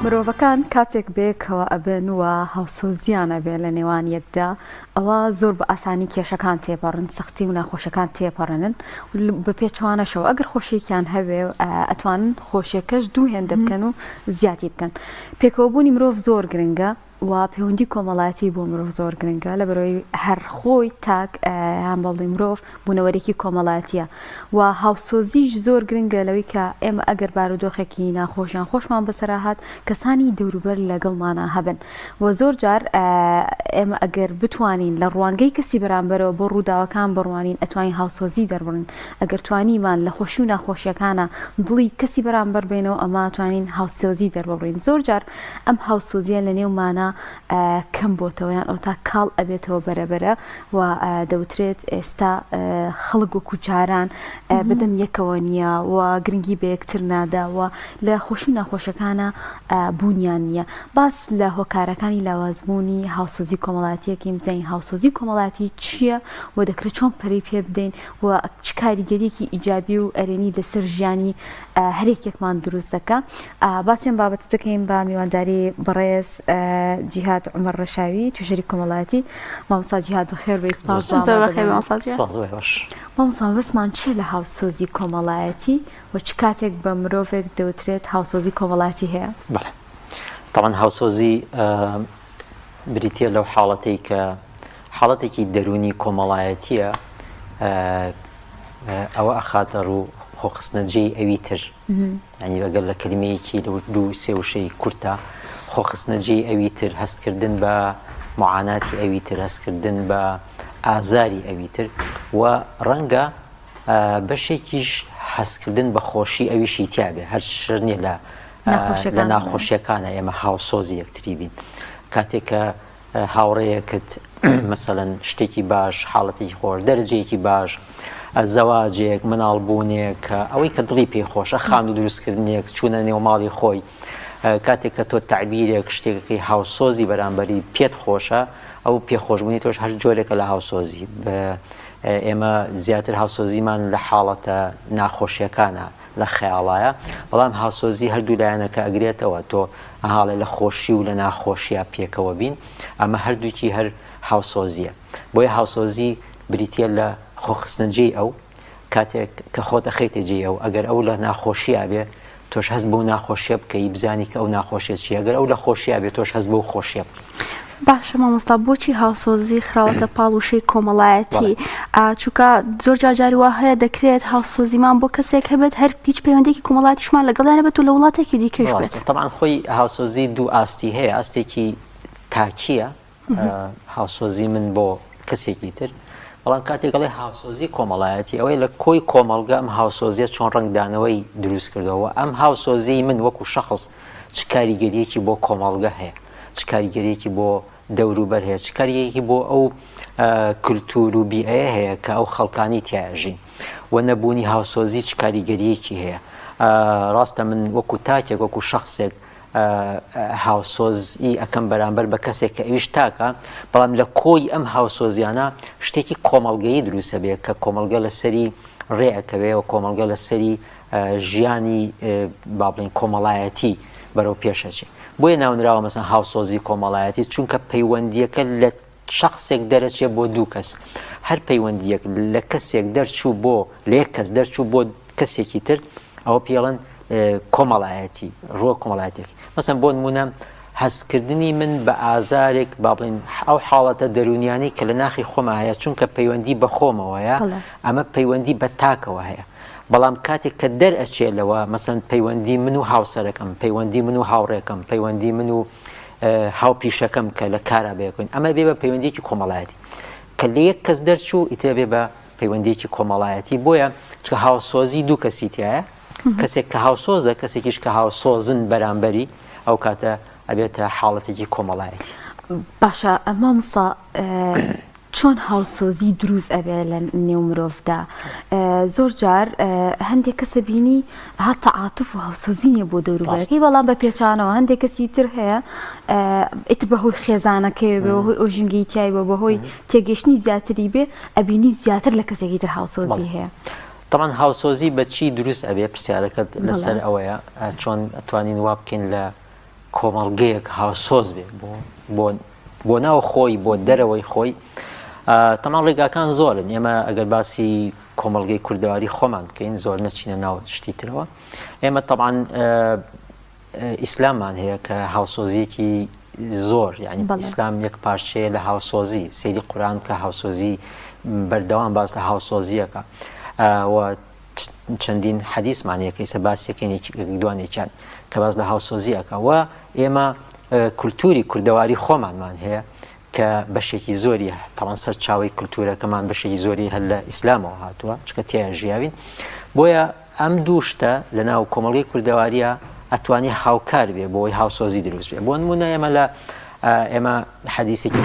مرۆڤەکان کاتێک بێکەوە ئەبن و هاوسۆزیانە بێ لە نێوان یەکدا ئەوە زۆر بە ئاسانی کێشەکان تێپەڕن سەختی و ناخۆشەکان تێپەڕێنن بە پێچوانەشەوە ئەگەر خۆشیێکیان هەبێ ئەتوانن خۆشیەکەش دوو هێندە بکەن و زیاتی بکەن. پێکەوەبوونی مرۆڤ زۆر گرنگە و پەیوەندی کۆمەڵایەتی بۆ مرۆڤ زۆر گرنگە لە بەرەوەی هەر خۆی تاک هەمبەڵی مرۆڤ بوونەوەرێکی کۆمەڵایەتیە و هاوسۆزیش زۆر گرنگە لەوەی کە ئێمە ئەگەر بارودۆخێکی ناخۆشیان خۆشمان بەسەرا هات کەسانی دەوروبەر لەگەڵمانە هەبن و زۆر جار ئێمە ئەگەر بتوانین لە ڕوانگەی کەسی بەرامبەرەوە بۆ ڕووداوەکان بڕوانین ئەتوانین هاوسۆزی دەربڕین ئەگەر توانیمان لە خۆشی و ناخۆشیەکانە دڵی کەسی بەرامبەر بێنەوە ئەمە توانین هاوسۆزی دەربڕین. زۆر جار ئەم هاوسۆزیە لە نێومانە کەم بۆتەوەیان ئەو تا کاڵ ئەبێتەوە بەرەبەرە و دەوترێت ئێستا خەڵک وەکو جاران بەدەم یەکەوە نییە و گرنگی بە یەکتر ناداوە لە خۆشی و ناخۆشەکانە بوونیان نییە. باس لە هۆکارەکانی لاوازبوونی هاوسۆزی کۆمەڵایەتیەکەی بزانین هاوسۆزی کۆمەڵایەتی چییە و دەکرێت چۆن پەرەی پێ بدەین و چ کاریگەریەکی ئیجابی و ئەرێنی لەسەر ژیانی هەرێکێکمان دروست دەکە. باسیێن بابەت دەکەین بە میوانداری بەڕێز جیهاد عومەر ڕەشاوی توێژەری کۆمەڵایەتی. مامۆستا جیهاد بەخێر بێی. سپاس مامۆستا بەسمان چیە لە هاوسۆزی کۆمەڵایەتی و چ کاتێک بە مرۆڤێک دەوترێت هاوسۆزی کۆمەڵایەتی هەیە؟ بەڵێ طبعا هاوسۆزی بریتیە لەو حاڵەتەی کە حاڵەتێکی دەرونی کۆمەڵایەتیە ئەوە ئەخاتە ڕوو خۆخستنەجێی ئەوی تر ینی ئەگەر لە کلمەیەکی دوو سێ وشەی کورتە خۆخستنەجێی ئەوی تر هەستکردن بە معاناتی ئەوی تر هەستکردن بە ئازاری ئەوی تر و ڕەنگە بەشێکیش هەستکردن بە خۆشی ئەویشی تیابێ هەر شرنیە لە ناخۆشیەکانە ئێمە هاوسۆزی یەکتری بین. کاتێک کە هاوڕێیەکت مەسەڵەن شتێکی باش حاڵەتێکی خۆش دەرەجەیەکی باش زەواجێک مناڵبوونێک ئەوەی کە دڵی پێی خۆشە خان و دروستکردنێک چوونە نێو ماڵی خۆی کاتێک کە تۆ تعبیرێک شتێکەکەی هاوسۆزی بەرامبەری پێت خۆشە ئەو پێخۆشبوونی تۆش هەر جۆرێکە لە هاوسۆزی ئێمە زیاتر هاوسۆزیمان لە حاڵەتە ناخۆشیەکانە لە خەیاڵایە بەڵام هاوسۆزی هەردوو لایەنەکە ئەگرێتەوە تۆ هاڵێ لە خۆشی و لە ناخۆشیە پێکەوە بین ئەمە هەردووکی هەر هاوسۆزیە. بۆیە هاوسۆزی بریتە لە خۆخستنەجێی ئەو کاتێک کە خۆتە خەیتە جێ ئەو ئەگەر ئەو لە ناخۆشیە بێ تۆش هەست بۆ ناخۆشیە بکەی بزانی کە ئەو ناخۆشیە چیە ئەگەر ئەو لە خۆشیە بێت تۆش هەست بۆ خۆشیە بکەی. باشە مامۆستا بۆچی هاوسۆزی خراوەتە پاڵوشەی کۆمەڵایەتی چونکە زۆر جاری وا هەیە دەکرێت هاوسۆزیمان بۆ کەسێک هەبێت هەر هیچ پەیوەندێکی کۆمەڵایەتیشمان لەگەڵیانە بێت و لە وڵاتێکی دیکەش بێت. طبعا خۆی هاوسۆزی دوو ئاستی هەیە ئاستێکی تاکیە هاوسۆزی من بۆ کەسێکی تر بەڵام کاتێک گەڵێ هاوسۆزی کۆمەڵایەتی ئەوەی لە کۆی کۆمەڵگە ئەم هاوسۆزیە چۆن ڕنگدانەوەی دروست کردەوە ئەم هاوسۆزی من وەکو شەخص چ کاریگەریەکی بۆ کۆمەڵگە هەیە چ کاریگەریەکی بۆ دەوروبەر هەیە چ کاریەکی بۆ ئەو کولتور و بیئەیە هەیە کە ئەو خەڵکانی تیاژین و نەبوونی هاوسۆزی چ کاریگەریەکی هەیە. ڕاستە من وەکو تاکێک وەکو شەخصێک هاوسۆزی ئەەکەم بەرامبەر بە کەسێک کە ئەویش تاکە بەڵام لە کۆی ئەم هاوسۆزیانە شتێکی کۆمەڵگەیی دروستە بێ کە کۆمەڵگە لەسەری ڕێەکەوێ و کۆمەڵگە لەسەری ژیانی با بڵین کۆمەڵایەتی بەرەو پێشەچێ. بۆیە ناونراوە مەسەن هاوسۆزی کۆمەڵایەتی چونکە پەیوەندیەکە لە شخصێک دەرەچێ بۆ دوو کەس هەر پەیوەندیەک لە کەسێک دەرچوو بۆ لە یەک کەس دەرچوو بۆ کەسێکی تر ئەوە پێڵەن کۆمەڵایەتی ڕووە کۆمەڵایەتێکی مەسەن بۆ نمونە هەستکردنی من بە ئازارێک با بڵین ئەو حاڵەتە دەرونیانی کە لە ناخی خۆمە هەیە چونکە پەیوەندی بە خۆمەوەیە ئەمە پەیوەندی بە تاکەوە هەیە بەڵام کاتێک کە دەرئەچێلەوە مەسەن پەیوەندی من و هاوسەرەکەم پەیوەندی من و هاوڕێکم پەیوەندی من و هاوپیشەکەم کە لە کارە بێکوین ئەمە بێ بە پەیوەندیکی کۆمەڵایەتی کە لە یەک کەس دەرچوو ئیتر بێ بە پەیوەندیکی کۆمەڵایەتی. بۆیە چکە هاوسۆزی دوو کەسی تایە کەسێک کە هاوسۆزە کەسێکیش کە هاوسۆزن بەرامبەری ئەو کاتە ئەبێتە حاڵەتێکی کۆمەڵایەتی. باشە مامۆستا چۆن هاوسۆزی دروست ئەبێ لە نێو مرۆڤدا؟ زۆر جار هەندێک کەسە بینی هاتە عاتف و هاوسۆزی نیە بۆ دەوروبەرەکەی بەڵام بە پێچانەوە هەندێک کەسی تر هەیە ئیتر بەهۆی خێزانەکەی بێ بەهۆی ئۆژنگی تیای بە بەهۆی تێگەشتنی زیاتری بێ ئەبینی زیاتر لە کەسێکی تر هاوسۆزی هەیە. طبعا هاوسۆزی بە چی دروست ئەبێ پرسیارەکەت لەسەر ئەوەیە چۆن ئەتوانین وا بکەین لە کۆمەڵگەیەک هاوسۆز بێ بۆ ناو خۆی بۆ دەرەوەی خۆی. تەمان ڕێگاکان زۆرن. ئێمە ئەگەر باسی کۆمەڵگەی کوردەواری خۆمان بکەین زۆر نەچینە ناو شتی ترەوە. ئێمە تەمان ئیسلاممان هەیە کە هاوسۆزیەکی زۆر، یعنی ئیسلام یەک پارچەیە لە هاوسۆزی. سەیری قورئان کە هاوسۆزی بەردەوام باس لە هاوسۆزیەکە و چەندین حەدیثمان هەیە کە ئێستا باسیەکەین دوانێکیان کە باس لە هاوسۆزیەکە. و ئێمە کولتوری کوردەواری خۆمانمان هەیە کە بەشێکی زۆری تەمان سەر چاوەی کولتورەکەمان بەشێکی زۆری هەر لە ئیسلامەوە هاتووە چکە تێیان ژیاوین. بۆیە ئەم دوو شتە لە ناو کۆمەڵگەی کوردەواریە ئەتوانی هاوکار بێ بۆی هاوسۆزی دروست بێ. بۆ نمونە ئێمە حەدیثێکی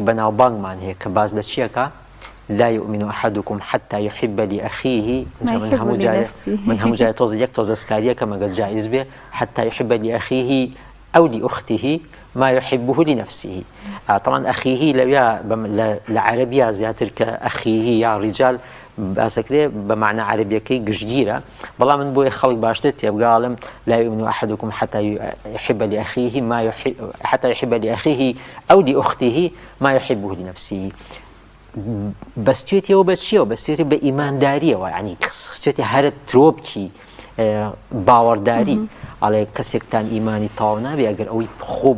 بەناو بانگمان هەیە کە باز لە چیەکە؟ لا يؤمن أحدكم حتى يحب لأخيه من هم جاي توز يك توز اسكاريه كما قال جائز به حتى يحب لأخيه أو لأخته ما يحبه لنفسه. طبعا أخيه لعربية زياتر كأخيه يا رجال باسكري بمعنى عربية كي قشجيرة والله من بوي خلق باشتت يبقى عالم لا يؤمن أحدكم حتى يحب لأخيه حتى يحب لأخيه أو لأخته ما يحبه لنفسه. بەستێتی ئەو بەچیەوە بەستێتی بە ئیمانداریەوە، ینی خستێتی هەرە ترۆبکی باوەڕداری ئەڵێ کەسێکتان ئیمانی تاو نابێ ئەگەر ئەوەی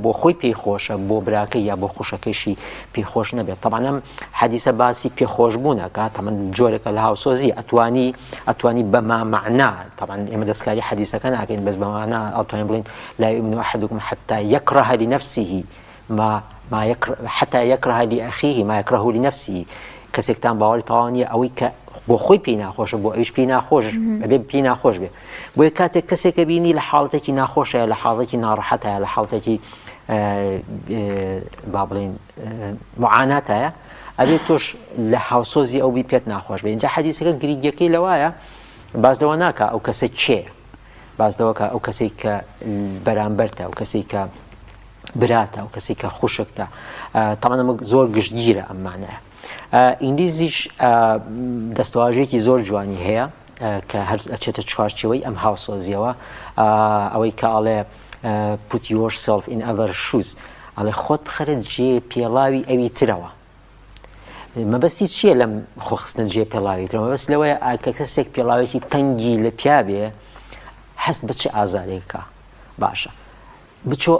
بۆ خۆی پێیخۆشە بۆ براکەی یا بۆ خوشەکەیشی پێیخۆش نەبێت. تەمان ئەم حەدیثە باسی پێخۆشبوونەکە تەمان جۆرێکە لە هاوسۆزی ئەتوانی بەما مەعنا. تەمان ئێمە دەستکاری حەدیثەکە ناکەین بەس بە مەعنا ئەتوانین بڵین لا يؤمن أحدكم حتى يكره لنفسه حتى يكره لأخيه ما يكره لنفسه. کەسێکتان باوەڕی تاوانیە ئەوەی کە بۆ خۆی پێی ناخۆشە بۆ ئەویش پێی ناخۆش بێ پێی ناخۆش بێ. بۆیە کاتێک کەسێکە بینی لە حاڵەتێکی ناخۆشە لە حاڵەتێکی ناڕەحەتە لە حاڵەتێکی با بڵێن معاناتایە ئەبێت تۆش لە هاوسۆزی ئەو بی پێت ناخۆش بێ. اینجا حەدیثەکە گریگەکەی لەوایە باز لەوە ناکە ئەو کەسە چێ، باز لەوەکە ئەو کەسێک کە بەرامبەرتە، ئەو کەسێک کە براتە، ئەو کەسێک کە خوشکتە. تەمان ئەمە زۆر گشتگیرە ئەم مانایە. ئینگلیزیش دەستەواژەیەکی زۆر جوانی هەیە کە هەر ئەچێتە چوارچێوەی ئەم هاوسۆزیەوە ئەوەی کە ئەڵێ put yourself in other shoes، ئەڵێ خۆت بخەرە جێ پێڵاوی ئەوی ترەوە. مەبەستی چییە لەم خۆخستنە جێ پێڵاوی ترەوە؟ مەبەست لەوەیە کە کەسێک پێڵاوێکی تەنگی لە پیا بێ هەست بە چه ئازارێکە باشە بچۆ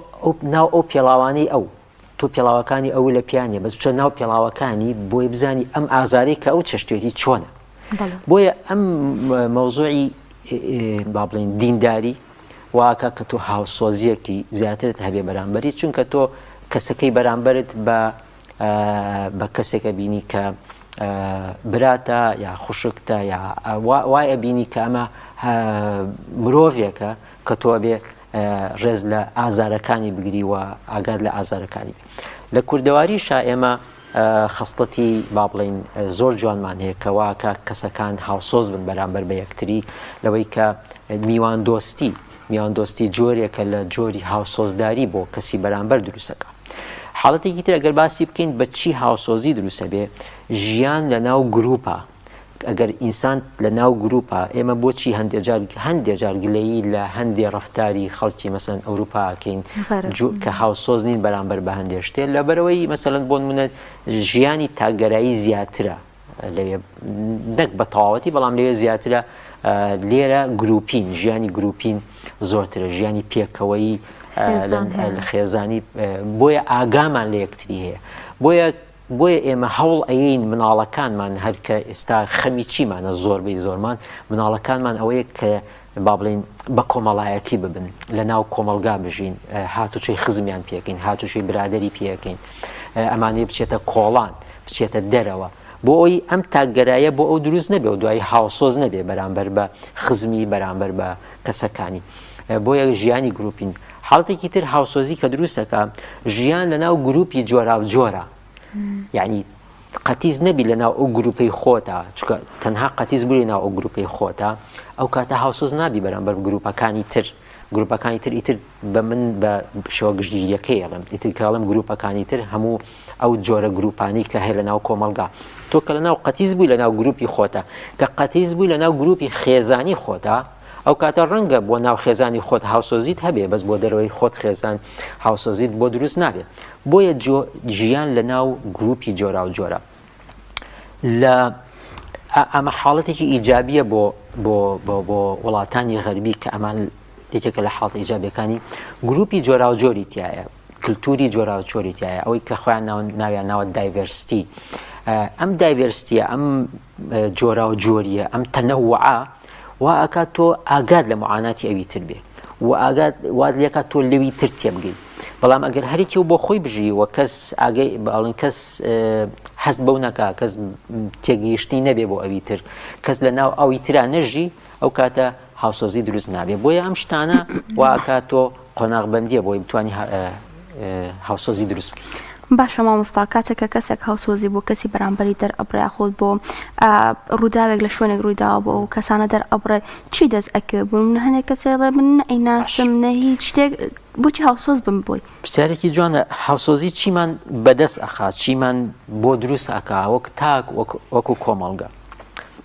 ناو ئەو پێڵاوانەی ئەو تۆ پێڵاوەکانی ئەو لە پیانە بەس بچۆ ناو پێڵاوەکانی بۆی بزانی ئەم ئازارەی کە ئەو چەشتێتی چۆنە. بۆیە ئەم مەوزوعی با بڵێن دینداری واکە کە تۆ هاوسۆزیەکی زیاترت هەبێ بەرامبەری، چونکە تۆ کەسەکەی بەرامبەرت بە کەسێکە بینی کە براتە یا خوشکتە یا وایە بینی کە ئەمە مرۆڤێکە کە تۆ بێ ڕێز لە ئازارەکانی بگری و ئاگاد لە ئازارەکانی. لە کوردەواریشە ئێمە خەسڵەتی با بڵێن زۆر جوانمان هەیە کە واکە کەسەکان هاوسۆز بن بەرامبەر بە یەکتری، لەوەی کە میواندۆستی جۆرێکە لە جۆری هاوسۆزداری بۆ کەسی بەرامبەر دروستەکە. حاڵەتێکی تر ئەگەر باسی بکەین بە چی هاوسۆزی دروستە بێ، ژیان لە ناو گروپە. ئەگەر ئینسان لە ناو گروپە ئێمە بۆچی هەندێک جار گلەیی لە هەندێک ڕەفتاری خەڵکی مەسەن ئەوروپاکەین کە هاوسۆز نین بەرامبەر بە هەندێک شتێ لەبەرەوەی مەسەلەن بۆ نمونە ژیانی تاگەرایی زیاترە لەوێ نەک بە تەواوەتی بەڵام لەوێ زیاترە. لێرە گروپین، ژیانی گروپین زۆرترە، ژیانی پێکەوەی خێزانی، بۆیە ئاگامان لە یەکتری هەیە. بۆیە ئێمە هەوڵ ئەین مناڵەکانمان هەرکە ئێستا خەمی چیمانە زۆربەی زۆرمان مناڵەکانمان ئەوەیە کە با بڵێن بە کۆمەڵایەتی ببن، لە ناو کۆمەلگا بژین، هاتوچۆی خزمیان پێکەین، هاتوچۆی برادەری پێکەین، ئەمانەیە بچێتە کۆڵان، بچێتە دەرەوە، بۆ ئەوی ئەم تاگەرایە بۆ ئەو دروست نەبێ و دوای هاوسۆز نەبێ بەرامبەر بە خزمی بەرامبەر بە کەسەکانی. بۆیە ژیانی گروپین. حاڵەتێکی تر هاوسۆزی کە دروستەکە ژیان لە ناو گروپی جۆرا، یعنی قەتیز نەبی لە ناو ئەو گروپەی خۆتە، چونکە تەنها قەتیز بووی لە ناو ئەو گروپەی خۆتە ئەو کاتە هاوسۆز نابی بەرامبەر گروپەکانی تر. گروپەکانی تر ئیتر بە من بە شەوە گشتگیریەکەی ئەڵێم، ئیتر کاڵم گروپەکانی تر هەموو ئەو جۆرە گروپانی کە هەیە لە ناو کۆمەلگا. تۆ کە لە ناو قەتیز بووی لە ناو گروپی خۆتە، کە قەتیز بووی لە ناو گروپی خێزانی خۆتە، ئەو کاتە ڕەنگە بۆ ناو خێزانی خۆت هاوسۆزیت هەبێ بەس بۆ دەرەوەی خۆت خێزان هاوسۆزیت بۆ دروست نابێت بۆیە ژیان لە ناو گروپی جۆرا و جۆرە لە ئەمە حاڵەتێکی ئیجابیە بۆ وڵاتانی غەربی کە ئەمان یەکێکە لە حاڵەتە ئیجابیەکانی گروپی جۆرا و جۆری تایە کللتوری جۆرا و جۆری تایە ئەوەی کە خۆیان ناویان ناوە دایڤەرسیتی ئەم دایڤەرسیتیە ئەم جۆرا و جۆریە ئەم تەنەووعە وا ئەکات تۆ ئاگاد لە معاناتی ئەوی تر بێ و ئاگاد وا لێکات تۆ لەوی تر تێبگەی بەڵام ئەگەر هەرێکی و بۆ خۆی بژی و کەس ئاگەی باڵن کەس هەست بەو نەکا کەس تێگەیشتی نەبێ بۆ ئەوی تر کەس لە ناو ئەوی ترا نەژی ئەو کاتە هاوسۆزی دروست نابێ بۆیە ئەم شتانە وا ئەکات تۆ قۆناغبەندیە بۆی بتوانی هاوسۆزی دروست بکەیت باشە مامۆستا کاتێککە کەسێک هاوسۆزی بۆ کەسی بەرامبەری دەرئەبڕێ خۆت بۆ ڕووداوێک لە شوێنێک ڕوویداوە بۆ ئەو کەسانە دەرئەبڕێ چی دەست ئەکە بوون هەنێک کەسێڵێ من ئەیناسم نە هیچ شتێک بۆچی هاوسۆز بم بۆی پرسیارێکی جوانە هاوسۆزی چیمان بەدەست ئەخات چیمان بۆ دروست ئەکا وەک تاک وەکو کۆمەڵگە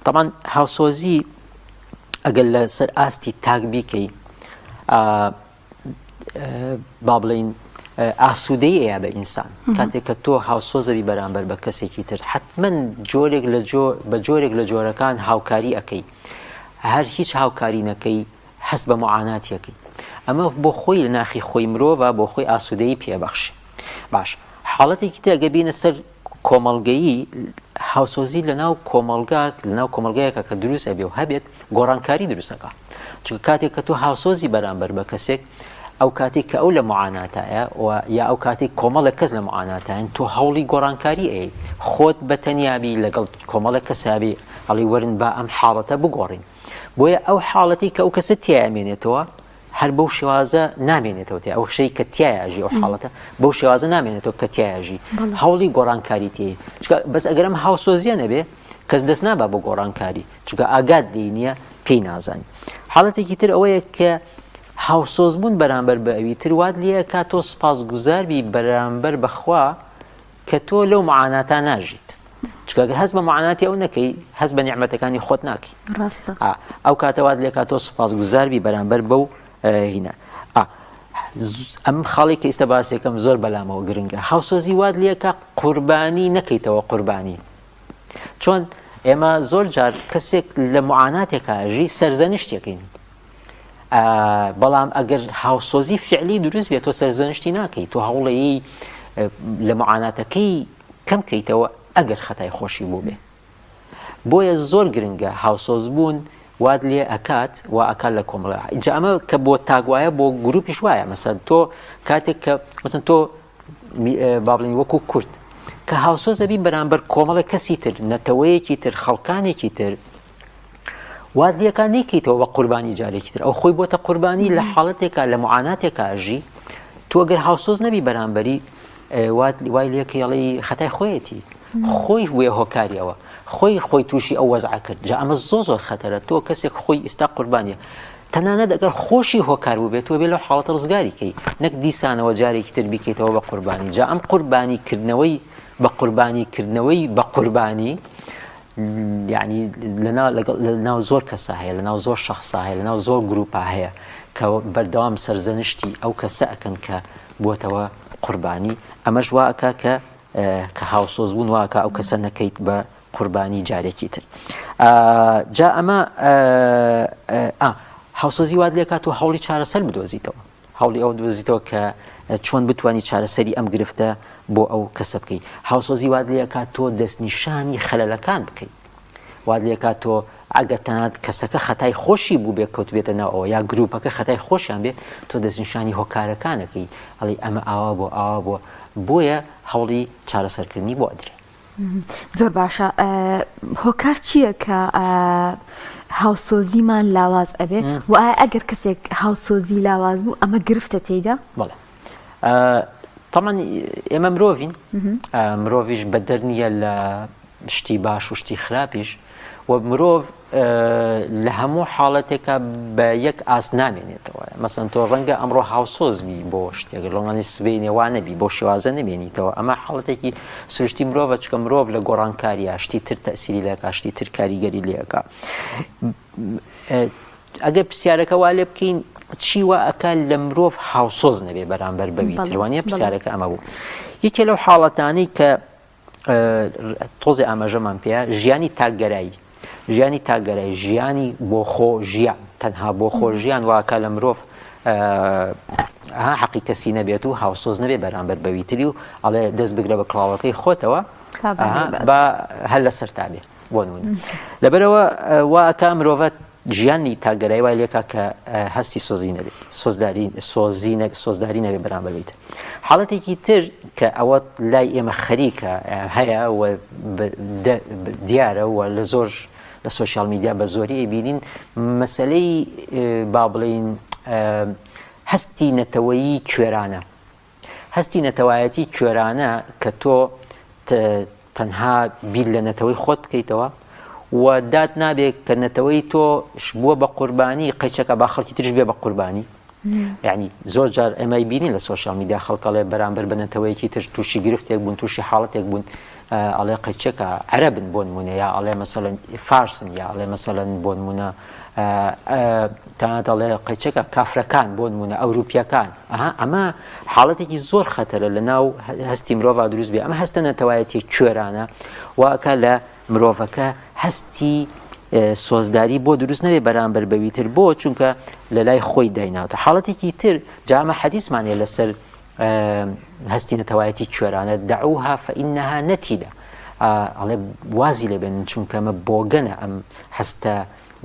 تەمان هاوسۆزی ئەگەر لە سەر ئاستی تاک بیکەی با بڵین ئاسوودەی ئەیە بە ئینسان کاتێک کە تۆ هاوسۆزەوی بەرامبەر بە کەسێکی تر حتمما بە جۆرێک لە جۆرەکان هاوکاری ئەەکەی هەر هیچ هاوکاری نەکەی هەست بە معاناتیەکەی ئەمە بۆ خۆی لە ناخی خۆی مرۆڤە بۆ خۆی ئاسوودەی پێبەخشی باش حاڵەتێکی تر ئەگە بینە سەر کۆمەڵگەیی هاوسۆزی لەناو کۆمەڵگەیەکە کە دروست ئەبێ و هەبێت گۆڕانکاری دروستەکە چونکە کاتێک کە تۆ هاوسۆزی بەرامبەر بە کەسێک ئەو کاتێک کە ئەو لە معاناتایە یا ئەو کاتێک کۆمەڵێک کەس لە معاناتایەن تۆ هەوڵی گۆڕانکاری ئەی خۆت بە تەنیابی لەگەڵ کۆمەڵێک کەسابی ئەڵی وەرن با ئەم حاڵەتە بگۆڕین بۆیە ئەو حاڵەتی کە ئەو کەسە تیامێنێتەوە هەر بەو شێوازە نامێنێتەوە تێ ئەو شەی کە تیاژی ئەو حاڵەتە بەو شێوازە نامێنێتەوە کە تیاژی هەوڵی گۆڕانکاری تێ بەس ئەگەرم هاوسۆزیە نەبێ کەس دەست نابا بۆ گۆڕانکاری چونکە ئاگاد لێی نییە پێی نازانی حاڵەتێکی تر ئەوەیە کە هاوسۆز بوون بەرامبەر بە ئەوی تر وات لێە کا تۆ سپاسگوزاربی بەرامبەر بەخوا کە تۆ لەو معاناتە ناژیت چونکە ئەگەر هەست بە معاناتی ئەو نەکەی هەست بە نیعمەتەکانی خۆت ناکەی ئەو کاتەوات لێ کا تۆ سپاسگوزاربی بەرامبەر بەو هینە ئەم خاڵی کە ئێستا باسێکم زۆر بەلامەوە گرنگە هاوسۆزی وات لێ کا قوربانی نەکەیتەوە قوربانی چۆن ئێمە زۆر جار کەسێک لە معاناتێکە ژی سەرزەنشتێکین بەڵام ئەگەر هاوسۆزی فعلی دروست بێت تۆ سەرزەنشتی ناکەی تۆ هەوڵەیی لە معاناتەکەی کەم کەیتەوە ئەگەر خەتای خۆشی بوو بێ بۆیە زۆر گرنگە هاوسۆز بوون وات لێ ئەکات و ئەکات لە کۆمەڵە جا ئەمە کە بۆ تاگوایە بۆ گروپیش وایە مەسەن تۆ کاتێک کە مەسەن تۆ با بڵین وەکو کورد کە هاوسۆزە بی بەرامبەر کۆمەڵە کەسی تر نەتەوەیەکی تر خەڵکانێکی تر وات لێکان نیکەیتەوە بە قوربانی جارێکی تر ئەو خۆی بۆتە قوربانی لە حاڵەتێکە لە معاناتێکە ژی تۆ ئەگەر هاوسۆز نەبی بەرامبەری وای لێکەڵی خەتای خۆیەتی خۆی وێ هۆکاریەوە خۆی تووشی ئەو وەزع کرد جا ئەمە زۆر خەتەرە تۆ کەسێک خۆی ئێستا قوربانیە تەنانەت ئەگەر خۆشی هۆکار بوو بێت تۆ بێ لەو حاڵەتە ڕزگاری کەی نەک دیسانەوە جارێکی تر بیکەیتەوە بە قوربانی جا ئەم قوربانیکردنەوەی بە قوربانیکردنەوەی بە قوربانی یعنی لەناو زۆر کەسا هەیە لەناو زۆر شەخصا هەیە لەناو زۆر گروپا هەیە کە بەردەوام سەرزەنشتی ئەو کەسە ئەکەن کە بۆتەوە قوربانی ئەمەش واکە کە هاوسۆز بوون واکە ئەو کەسە نەکەیت بە قوربانی جارێکی تر جا ئەمە هاوسۆزی وات لێ کات و هەوڵی چارەسەر بدۆزیتەوە هەوڵی ئەو دۆزیتەوە کە چۆن بتوانی چارەسەری ئەم گرفتە بۆ ئەو کەسە بکەی هاوسۆزی وات لێ کات تۆ دەستنیشانی خەلەلەکان بکەیت وات لێ کات تۆ ئەگەر تەنانەت کەسەکە خەتای خۆشی بوو بێ کەوت بێتە ناوەوە یا گروپەکە خەتای خۆشیان بێ تۆ دەستنیشانی هۆکارەکانەکەی ئەڵێ ئەمە ئاوا بۆ بۆیە هەوڵی چارەسەرکردنی بۆ ئەدرێ زۆر باشە هۆکار چییە کە هاوسۆزیمان لاواز ئەبێ و ئایا ئەگەر کەسێک هاوسۆزی لاواز بوو ئەمە گرفتە تێیدا بەڵێ تەمان ئێمە مرۆڤیش بەدەرنیە لە شتی باش و شتی خراپیش و مرۆڤ لە هەموو حاڵەتێکە بە یەک ئاس نامێنێتەوە مەسەن تۆ ڕەنگە ئەمڕۆ هاوسۆزبی بۆ شتێک لەڵانی سبەی نێوان نەبی بۆ شێوازە نەبێنیتەوە ئەمە حاڵەتێکی سروشتی مرۆڤە چکە مرۆڤ لە گۆڕانکاریە شتی تر تەسیری لەکە شتی تر کاریگەری لێەکە ئەگەر پرسیارەکە وا لێ بکەین چی وا ئەکا لە مرۆڤ هاوسۆز نەبێ بەرامبەر بەوی تروانە پرسیارەکە ئەمە بوو یەکێ لەو حاڵەتانەی کە تۆزی ئاماژەمان پێەیە ژیانی تاکگەرایی ژیانی بۆ خۆ ژیان تەنها بۆ خۆ ژیان واکە لە مرۆڤ حەقی کەسی نەبێت و هاوسۆز نەبێ بەرامبەر بەوی تری و ئەڵێ دەست بگرە بە کڵاوەکەی خۆتەوە بە هەر لەسەر تا بێ بۆ نمونە لەبەرەوە واکە مرۆڤ ژیانی تاگەرایی وای لێکا کە هەستی سۆزی نەبێت سۆزداری نەبێ بەرامبەر بیت حاڵەتێکی تر کە ئەوە لای ئێمە خەریکە هەیە و دیارە و لە زۆر لە سۆشیال میدیا بە زۆری بینین مەسەلەی با بڵێین هەستی نەتەوەیی کوێرانە هەستی نەتەوایەتی کوێرانە کە تۆ تەنها بیر لە نەتەوەی خۆت بکەیتەوە و داد نابێت کە نەتەوەی تۆش بووە بە قوربانی قەیچەکە با خەڵکی ترش بێ بە قوربانی یعنی زۆر جار ئەمەی بینین لە سۆشیال میدیا خەڵکەڵێ بەرامبەر بە نەتەوەیەکی تر تووشی گرفتێک بوون تووشی حاڵەتێک بوون ئەڵێ قەیچەکە عەرەبن بۆ نمونە یا ئەڵێ مەسەلەن فارسن یا ئەڵێ مەسەلەن بۆ نمونە تەنانەت ئەڵێ قەیچەکە کافرەکان بۆ نمونە ئەوروپیەکان ئەمە حاڵەتێکی زۆر خەتەرە لە ناو هەستی مرۆڤ دروست بێ ئەمە هەستە نەتەوایەتی کوێرانە واکە لە مرۆڤەکە هەستی سۆزداری بۆ دروست نەبێ بەرامبەر بەویتر بۆ چونکە لە لای خۆی دایناوتە حاڵەتێکی تر جامە حەدیثمانێ لەسەر هەستی نەتەوایەتی کوێرانە دعوها فإنها نەتیدە ئەڵێ وازی لێبێن چونکە ئەمە بۆگەنە ئەم هەستە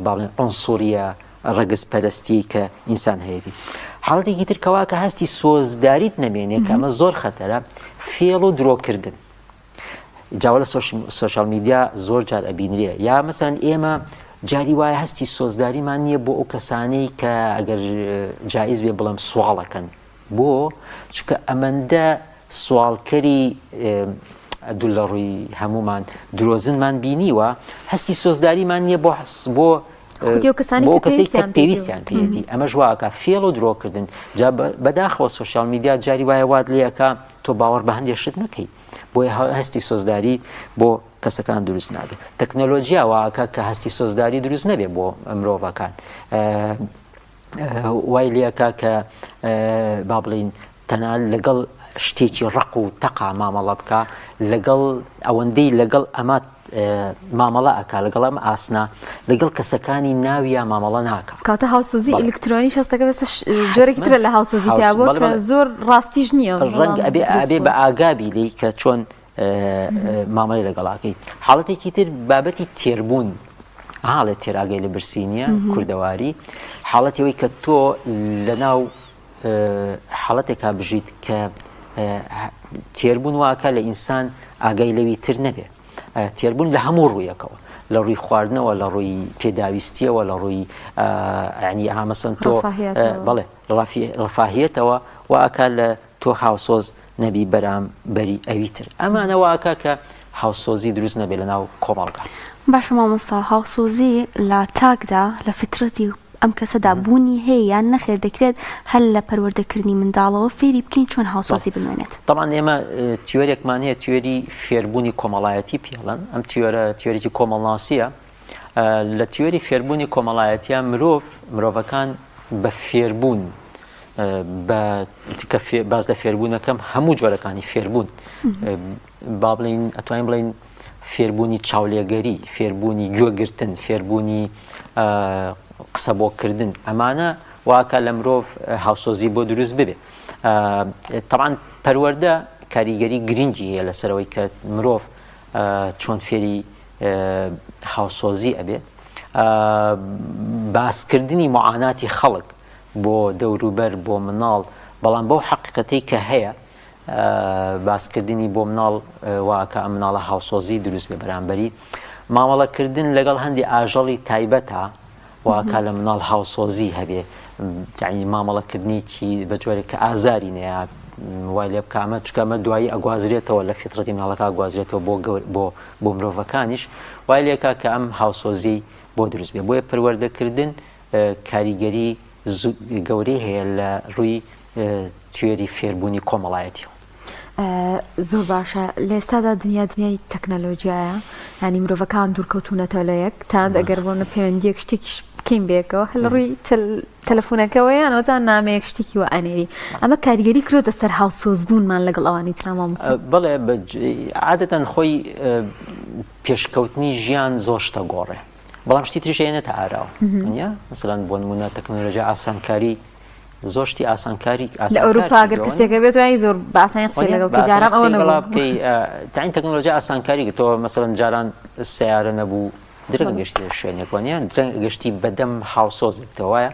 باڵێن عنسوریە ڕەگز پەرستی کە ئینسان هەیەی حاڵەتێکی تر کەوا کە هەستی سۆزداریت نەبێنێ کە ئەمە زۆر خەتەرە فێڵ و درۆکردن جاوە لە سۆشیال میدیا زۆر جار ئەبینرێ یا مەسەن ئێمە جاری وایە هەستی سۆزداریمان نییە بۆ ئەو کەسانەی کە ئەگەر جایز بێ بڵم سوواڵەکەن بۆ چونکە ئەمەندە سوالکەری دوو لە ڕووی هەمومان درۆزنمان بینیوە هەستی سۆزداریمان نییە بۆ کەسێک کە پێویستیان پێێتی ئەمە ژواکە فێڵ و درۆکردن جا بەداخەوە سۆشیال میدیا جاری وایە وات لێەکە تۆ باوەڕ بە هەندێک شت نەکەی بۆی هەستی سۆزداری بۆ کەسەکان دروست نابێت تەکنۆلۆژیا واکە کە هەستی سۆزداری دروست نەبێت بۆ مرۆڤەکان وای لێەکە کە با بڵین تەنها لەگەڵ شتێکی ڕق و تەقا مامەڵە بکە لەگەڵ ئەوەندەی لەگەڵ ئەمە مامەڵە ئەکا لەگەڵ ئەم ئاسنا لەگەڵ کەسەکانی ناویە مامەڵە ناکە کاتە هاوسۆزی ئلکترۆنی شەستەکە بەس جۆرێکی ترە لە هاوسۆزی پیا بۆ کە زۆر ڕاستیش نییە ڕەنگ ئەبێ بە ئاگابی لی کە چۆن مامەڵی لەگەڵاکەی حاڵەتێکی تر بابەتی تێربوون حاڵێ تێراگەی لە برسینیە کوردەواری حاڵەتەوەی کە تۆ لە ناو حاڵەتێکا بژیت کە تێربوون واکە لە ئینسان ئاگای لەوی تر نەبێ تێربوون لە هەموو ڕوویەکەوە لە ڕووی خواردنەوە لە ڕووی پێداویستیەوە لە ڕووی ینی ئامەسن تۆ بەڵێ ڕفاهیەتەوە واکە لە تۆ هاوسۆز نەبی بەرامبەری ئەوی تر ئەمانە واکە کە هاوسۆزی دروست نەبێت لە ناو کۆمەڵگا باشە مامۆستا هاوسۆزی لە تاکدا لە فترەتی ئەم کەسەدا بوونی هەیە یان نەخێر دەکرێت هەل لە پەروەردەکردنی منداڵەوە فێری بکەین چۆن هاوسۆزی بنوێنێت طبعا ئێمە تیۆرێکمان هەیە تیۆری فێربوونی کۆمەڵایەتی پێڵەن ئەم تیۆرێکی کۆمەڵناسیە لە تیۆری فێربوونی کۆمەڵایەتیان مرۆڤەکان بە فێربوون باز لە فێربوونەکەم هەموو جۆرەکانی فێربوون با بڵین ئەتوانین بڵین فێربوونی چاولێگەری فێربوونی گوێگرتن فێربوونی قسە بۆکردن ئەمانە واکە لە مرۆڤ هاوسۆزی بۆ دروست ببێت طبعا پەروەردە کاریگەری گرنگی هەیە لەسەرەوەی کە مرۆڤ چۆن فێری هاوسۆزی ئەبێت باسکردنی معاناتی خەڵک بۆ دەوروبەر بۆ مناڵ بەڵام بەو حەقیقەتەی کە هەیە باسکردنی بۆ مناڵ واکە ئەم مناڵە هاوسۆزی دروست بێ بەرامبەری مامەڵەکردن لەگەڵ هەندی ئاژەڵی تایبەتە واکە لە مناڵ هاوسۆزی هەبێ یعنی مامەڵەکردنیکی بە جۆرێک کە ئازاری نەیە وای لێ بکامە چکەمە دوایی ئەگوازرێتەوە لە فیترەتی مناڵەکە ئەگوازرێتەوە بۆ مرۆڤەکانیش وای لێکە کە ئەم هاوسۆزی بۆ دروست بێ بۆیە پەروەردەکردن کاریگەری گەورەی هەیە لە ڕووی تیۆری فێربوونی کۆمەڵایەتیەوە زۆر باشە لە ئێستادا دنیای تەکنەلۆژیایە ینی مرۆڤەکان دوورکەوتونەتە لە یەک تاند ئەگەر بۆنە پەیوەندیەک شتێکیش بکەین بێکەوە هەل ڕووی تەلەفۆنەکەوەیان ئەوتان نامەیەک شتێکی وە ئەنێری ئەمە کاریگەری کرۆتە سەر هاوسۆزبوونمان لەگەڵ ئەوانی ترامامۆستا بەڵێ عادەتەن خۆی پێشکەوتنی ژیان زۆر شتە گۆڕێ بەڵام شتی تریش هێنێتە ئاراوە مەسەڵەن بۆ نمونە تەکنۆلۆژیا ئاسانکاری زۆر شتی ئاسانکاری لە ئەوروپا ئەگەر کەسێکە بێت وای زۆر باسانی قسەی لەگەڵ جاران ئەوە نەبوو بکەی تاین تەکنۆلۆژیا ئاسانکاری تۆ مەسەڵەن جاران سیارە نەبوو درەنگ گەشتی شوێنێک وانیان درەنگ گەشتی بەدەم هاوسۆزێکتەوە وایە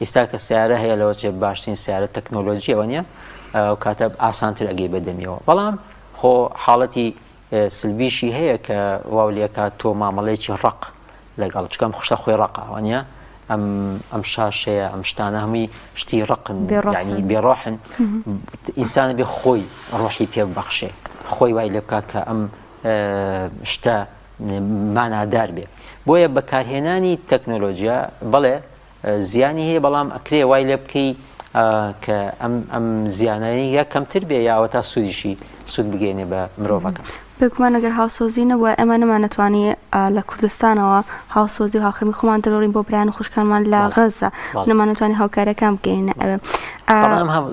ئێستا کە سیارە هەیە لەوە چێ باشترین سیارە تەکنۆلۆژیەوە نیە ئەو کاتە ئاسانتر ئەگەی بەدەمیەوە بەڵام خۆ حاڵەتی سلبیشی هەیە کە واولێکە تۆ مامەڵەیەکی ڕق لەگەڵ چکەم خوشتە خۆی ڕقاوە نیە ئەم شاشەیە ئەم شتانە هەمووی شتی ڕقن یعنی بێڕۆحن ئینسانە بێ خۆی ڕۆحی پێ ببەخشێ خۆی وای لێ بکە کە ئەم شتە مانادار بێ بۆیە بەکارهێنانی تەکنۆلۆژیا بەڵێ زیانی هەیە بەڵام ئەکرێ وای لێ بکەی کە ئەم زیانانی یا کەمتر بێ یاوە تا سوودیشی سوود بگەێنێ بە مرۆڤەکە بگومان ئەگەر هاوسۆزی نەبووە ئەمە نەمانەتوانی لە کوردستانەوە هاوسۆزی و هاوخەمی خۆمان دەڕۆڕین بۆ برایان و خوشکانمان لە غەزە نەمانەتوانی هاوکارەکان بگەینە ئەوێ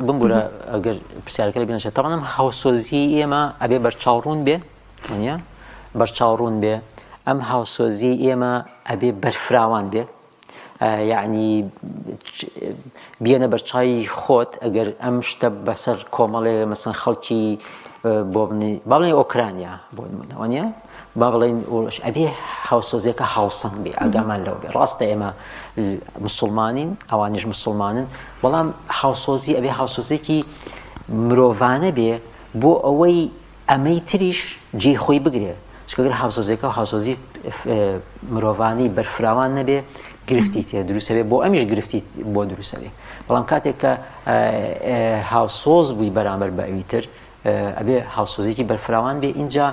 بمبورە ئەگەر پرسیارەکە لە بینەشێت تەڵام هاوسۆزی ئێمە ئەبێ بەرچاوڕوون بێ بەرچاوڕوون بێ ئەم هاوسۆزی ئێمە ئەبێ بەرفراوان بێ یعنی بێنە بەرچاوی خۆت ئەگەر ئەم شتە بەسەر کۆمەڵێ مەسەن خەڵکی بۆ باڵێن ئۆکرانیا بۆ نمونەوە نیە با بڵێن ئەبێ هاوسۆزیەکە هاوسەنگ بێ ئاگامان لەو بێ ڕاستە ئێمە مسلمانین ئەوانیش مسلمانن بەڵام هاوسۆزی ئەبێ هاوسۆزێکی مرۆڤانە بێ بۆ ئەوەی ئەمەی تریش جێی خۆی بگرێ چکەگەر هاوسۆزیەکە هاوسۆزی مرۆڤانی بەرفراوان نەبێ گرفتی تێ دروستە بێ بۆ ئەمیش گرفتی بۆ دروستە بێ بەڵام کاتێک کە هاوسۆز بووی بەرامبەر بە ئەوی تر ئەبێ هاوسۆزێکی بەرفراوان بێ اینجا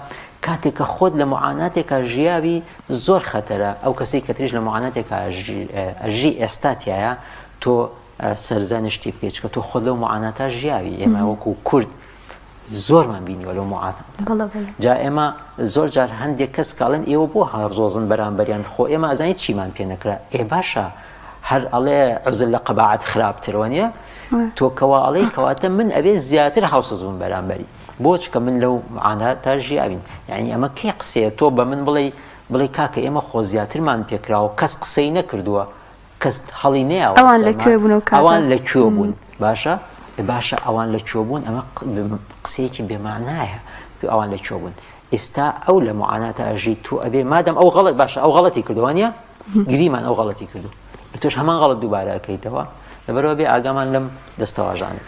کاتێک کە خۆت لە معاناتێکە ژیاوی زۆر خەتەرە ئەو کەسەی کە تریش لە معاناتێکە ئەژی ئێستاتیایە تۆ سەرزانشتی بکەیت چکە تۆ خۆت لەو معاناتە ژیاوی ئێمە وەکو کورد زۆرمان بینیوە لەو معانات جا ئێمە زۆر جار هەندێک کەس کاڵێن ئێوە بۆ هاوسۆزن بەرامبەریان خۆ ئێمە ئەزانیت چیمان پێ نەکرا باشە هەر ئەڵێ عوزر لە قەباعەت خراپترەوە نیە تۆ کەوا ئەڵێی کەواتە من ئەبێ زیاتر هاوسۆز بم بەرامبەری بۆ چکە من لەو معاناتە ژیاوین یعنی ئەمە کێ قسەیە تۆ بە من بڵێ کاکە ئێمە خۆ زیاترمان پێکراوە کەس قسەی نەکردووە کەس هەڵی نەیاوە ئەوان لەکوێ بوون باشە ئەوان لەکوێ بوون ئەمە قسەیەکی بێمانایە ئەوان لەکوێ بوون ئێستا ئەو لە معاناتە ئەژی تۆ ئەبێ مادەم ئەو غەڵەت باشە ئەو غەڵەتی کردووە نیە گریمان ئەو غەڵەتی کردو تۆش هەمان غەڵەت دووبارە ئەکەیتەوە لەبەرەوە بێ ئاگامان لەم دەستەواژانە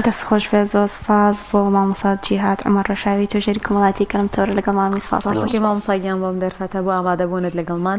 دەستخۆش بێ زۆر سپاس بۆ مامۆستا جیهاد عومەر ڕەشاوی توێژەری کۆمەڵایەتی کەرم تۆرە لەگەڵ مامی سپاس مامۆستاگیان بۆم دەرفەتە بۆ ئامادەبوونت لەگەڵمان